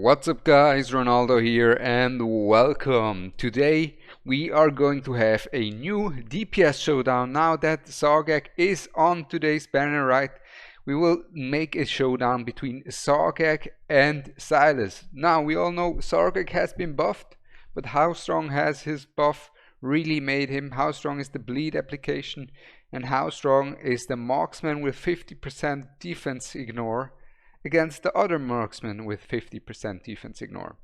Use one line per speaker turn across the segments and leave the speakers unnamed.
What's up guys, Ronaldo here and welcome. Today we are going to have a new DPS showdown. Now that Sargak is on today's banner, right? We will make a showdown between Sargak and Silas. Now we all know Sargak has been buffed, but how strong has his buff really made him? How strong is the bleed application? And how strong is the marksman with 50% defense ignore against the other marksmen with 50% defense ignore?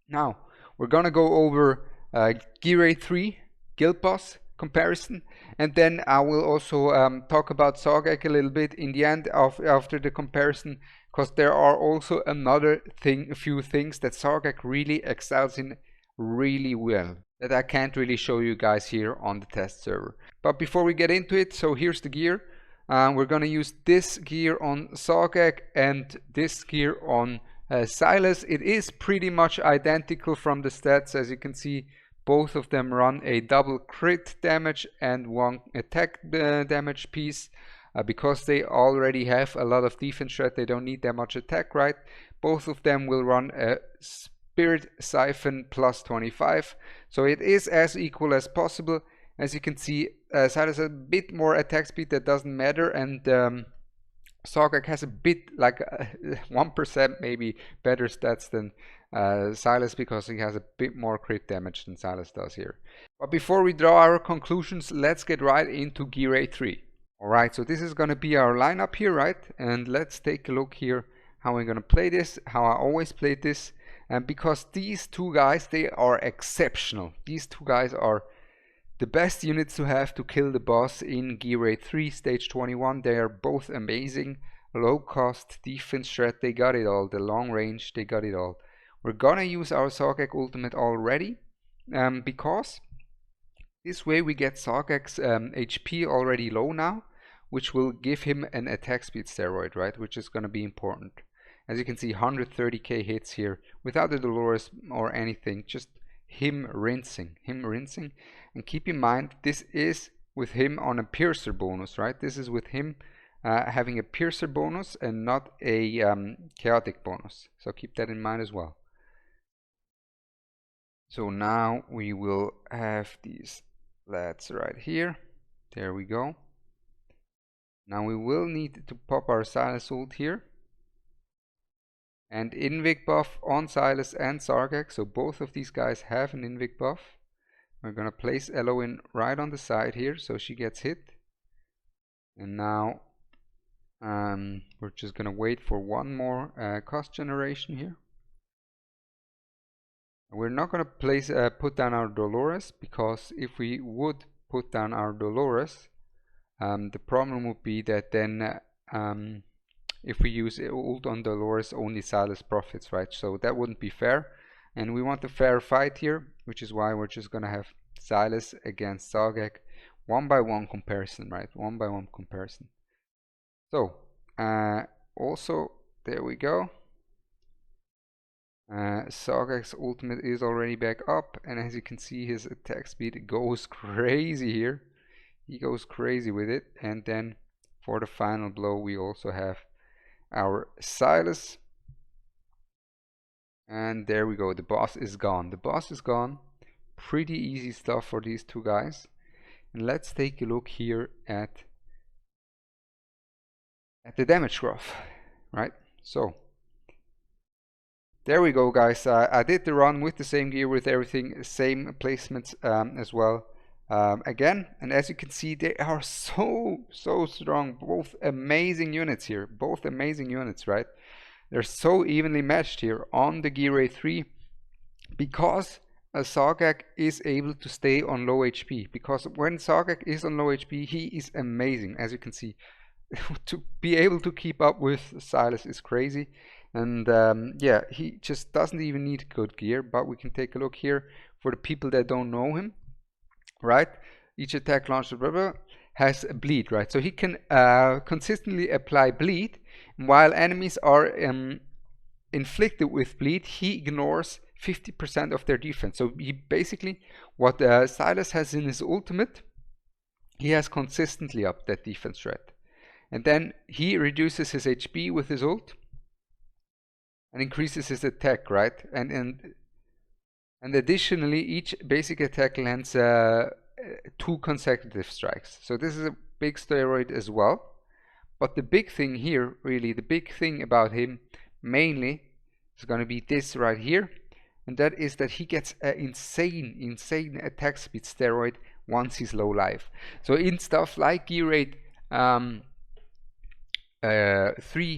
Now we're gonna go over GR3 guild boss comparison, and then I will also talk about Sargak a little bit in the end after the comparison, because there are also a few things that Sargak really excels in really well that I can't really show you guys here on the test server. But before we get into it, so here's the gear. We're gonna use this gear on Sargak and this gear on Silas. It is pretty much identical from the stats. As you can see, both of them run a double crit damage and one attack damage piece. Because they already have a lot of defense threat, they don't need that much attack, right? Both of them will run a Spirit Siphon plus 25, so it is as equal as possible. As you can see, Silas has a bit more attack speed, that doesn't matter, and Sargak has a bit like 1% maybe better stats than Silas, because he has a bit more crit damage than Silas does here. But before we draw our conclusions, let's get right into GR3. Alright, so this is going to be our lineup here, right? And let's take a look here how we're going to play this, how I always played this. And because these two guys, they are exceptional. These two guys are the best units to have to kill the boss in GR3 stage 21. They are both amazing. Low cost, defense threat, they got it all. The long range, they got it all. We're gonna use our Sargak ultimate already, because this way we get Sargak's HP already low now, which will give him an attack speed steroid, right? Which is gonna be important. As you can see, 130k hits here without the Dolores or anything, just him rinsing. And keep in mind, this is with him on a piercer bonus, right? This is with him having a piercer bonus and not a chaotic bonus, so keep that in mind as well. So now we will have these lads right here. There we go. Now we will need to pop our Silas ult here. And Invic buff on Silas and Sargak, so both of these guys have an Invic buff. We're gonna place Elo in right on the side here, so she gets hit. And now we're just gonna wait for one more cost generation here. We're not gonna put down our Dolores, because if we would put down our Dolores, the problem would be that then if we use ult on Dolores, only Silas profits, right? So that wouldn't be fair, and we want a fair fight here, which is why we're just gonna have Silas against Sargak, 1-by-1 comparison, right? 1-by-1 comparison. So also there we go. Sargak's ultimate is already back up, and as you can see, his attack speed goes crazy here. He goes crazy with it. And then for the final blow, we also have our Silas, and there we go. The boss is gone. The boss is gone. Pretty easy stuff for these two guys. And let's take a look here at the damage graph, right? So there we go, guys. I did the run with the same gear, with everything, same placements as well. Again, and as you can see, they are so strong. Both amazing units here, both amazing units, right? They're so evenly matched here on the GR3, because Sargak is able to stay on low HP. Because when Sargak is on low HP, he is amazing. As you can see, to be able to keep up with Silas is crazy. And yeah, he just doesn't even need good gear. But we can take a look here for the people that don't know him. Right, each attack launcher has a bleed, right? So he can consistently apply bleed, while enemies are inflicted with bleed. He ignores 50% of their defense. So he basically, what Silas has in his ultimate, he has consistently upped that defense threat, and then he reduces his HP with his ult, and increases his attack, right? And additionally, each basic attack lands 2 consecutive strikes. So this is a big steroid as well. But the big thing here, really, the big thing about him mainly is going to be this right here. And that is that he gets an insane attack speed steroid once he's low life. So in stuff like GR3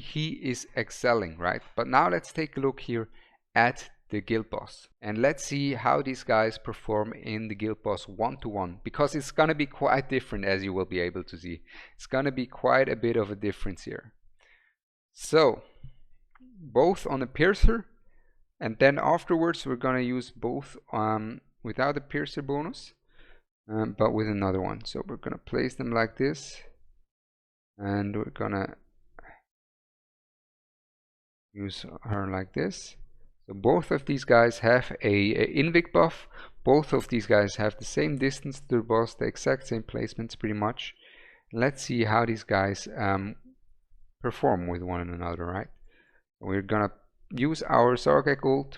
he is excelling, right? But now let's take a look here at the guild boss, and let's see how these guys perform in the guild boss 1-to-1, because it's gonna be quite different, as you will be able to see. It's gonna be quite a bit of a difference here. So both on a piercer, and then afterwards we're gonna use both without a piercer bonus, but with another one. So we're gonna place them like this, and we're gonna use her like this. So both of these guys have a invic buff. Both of these guys have the same distance to the boss, the exact same placements pretty much. Let's see how these guys perform with one another, right? We're gonna use our Sargak ult.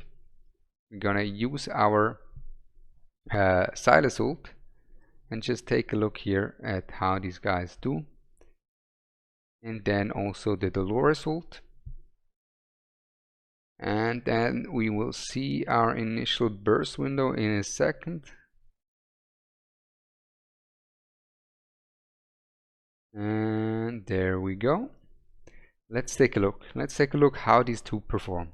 We're gonna use our Silas ult, and just take a look here at how these guys do. And then also the Dolores ult. And then we will see our initial burst window in a second. And there we go. Let's take a look. Let's take a look how these two perform.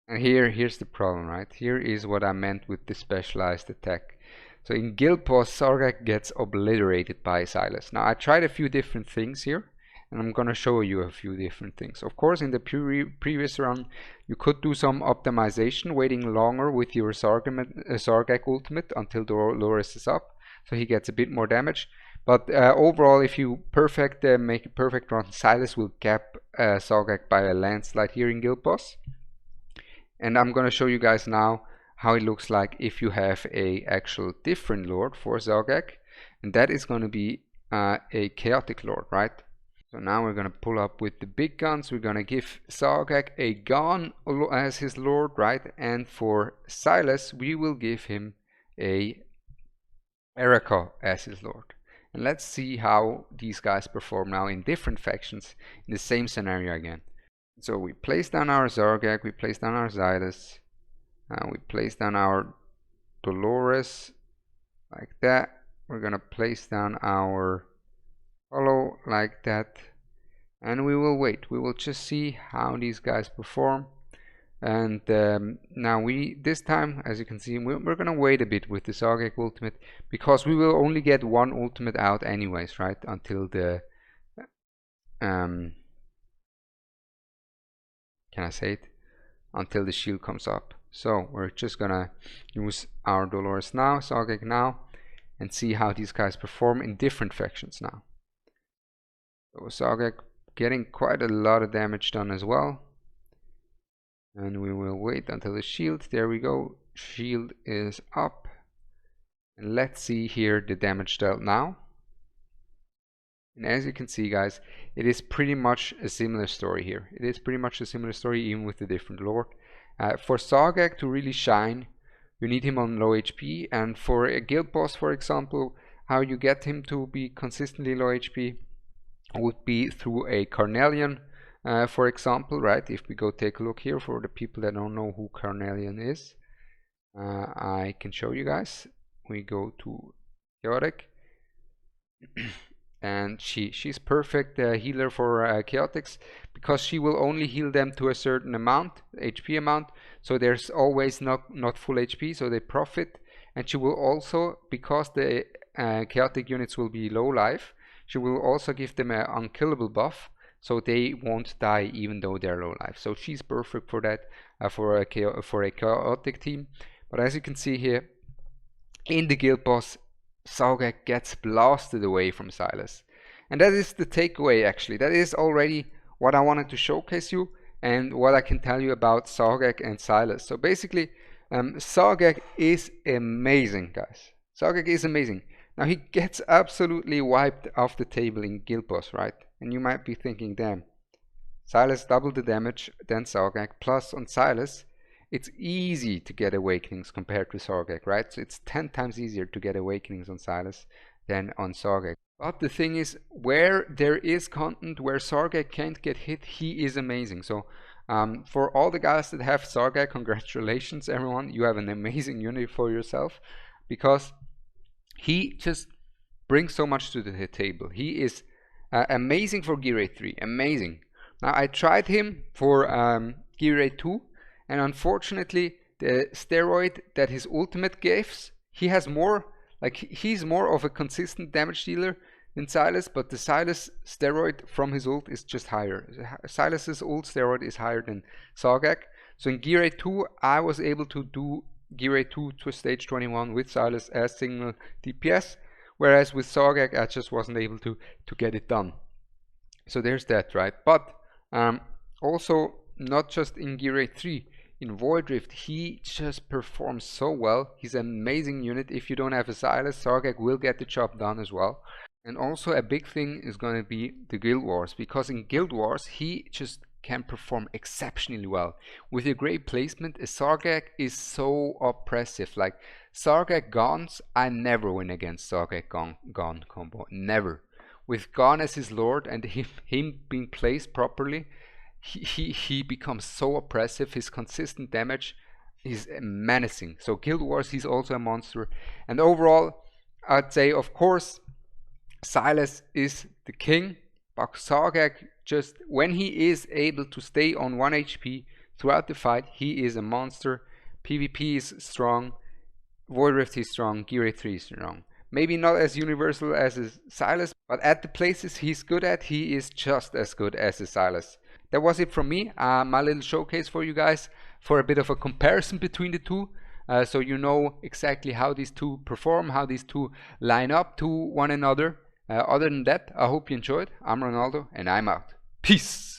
And here's the problem, right? Here is what I meant with the specialized attack. So in guild boss, Sargak gets obliterated by Silas. Now I tried a few different things here, and I'm gonna show you a few different things. Of course, in the previous run, you could do some optimization, waiting longer with your Sargak ultimate until Dolores is up, so he gets a bit more damage. But overall, if you make a perfect run, Silas will cap Sargak by a landslide here in guild boss. And I'm gonna show you guys now how it looks like if you have a actual different lord for Sargak, and that is gonna be a chaotic lord, right? So now we're gonna pull up with the big guns. We're gonna give Sargak a gun as his lord, right? And for Silas, we will give him a Erika as his lord. And let's see how these guys perform now in different factions in the same scenario again. So we place down our Sargak, we place down our Silas, we place down our Dolores like that. We're gonna place down our Hollow like that, and we will wait. We will just see how these guys perform. And now this time, as you can see, we're gonna wait a bit with the Sargak ultimate, because we will only get one ultimate out anyways, right? Until the can I say it? Until the shield comes up. So we're just gonna use our Dolores now, Sargak now, and see how these guys perform in different factions now. So Sargak getting quite a lot of damage done as well. And we will wait until the shield, there we go, shield is up. And let's see here the damage dealt now. And as you can see, guys, it is pretty much a similar story here. It is pretty much a similar story, even with the different lord. For Sargak to really shine, you need him on low HP. And for a guild boss, for example, how you get him to be consistently low HP would be through a Carnelian, for example, right? If we go take a look here, for the people that don't know who Carnelian is, I can show you guys. We go to Chaotic, and she's perfect healer for Chaotics, because she will only heal them to a certain amount, HP amount, so there's always not full HP, so they profit. And she will also, because the Chaotic units will be low life, she will also give them an unkillable buff, so they won't die even though they're low life. So she's perfect for that, for a chaotic team. But as you can see here, in the guild boss, Sargak gets blasted away from Silas. And that is the takeaway, actually. That is already what I wanted to showcase you, and what I can tell you about Sargak and Silas. So basically, Sargak is amazing, guys. Sargak is amazing. Now he gets absolutely wiped off the table in Guild Boss, right? And you might be thinking, damn, Silas doubled the damage than Sargak, plus on Silas, it's easy to get awakenings compared to Sargak, right? So it's 10 times easier to get awakenings on Silas than on Sargak. But the thing is, where there is content where Sargak can't get hit, he is amazing. So for all the guys that have Sargak, congratulations everyone, you have an amazing unit for yourself, because he just brings so much to the table. He is amazing for GR3, amazing. Now I tried him for GR2, and unfortunately the steroid that his ultimate gives, he has more, like he's more of a consistent damage dealer than Silas, but the Silas steroid from his ult is just higher. Silas's ult steroid is higher than Sargak. So in GR2 I was able to do GR2 to stage 21 with Silas as single DPS, whereas with Sargak I just wasn't able to get it done. So there's that, right? But also not just in GR3, in Void Rift he just performs so well. He's an amazing unit. If you don't have a Silas, Sargak will get the job done as well. And also a big thing is going to be the Guild Wars, because in Guild Wars he just can perform exceptionally well. With a great placement, a Sargak is so oppressive. Like Sargak Gons, I never win against Sargak Gon combo, never. With Gon as his lord and him being placed properly, he becomes so oppressive. His consistent damage is menacing. So Guild Wars, he's also a monster. And overall, I'd say, of course, Silas is the king, but Sargak, just when he is able to stay on 1 HP throughout the fight, he is a monster. PvP is strong, Void Rift is strong, GR3 is strong. Maybe not as universal as a Silas, but at the places he's good at, he is just as good as a Silas. That was it from me, my little showcase for you guys, for a bit of a comparison between the two. So you know exactly how these two perform, how these two line up to one another. Other than that, I hope you enjoyed. I'm Ronaldo and I'm out. Peace!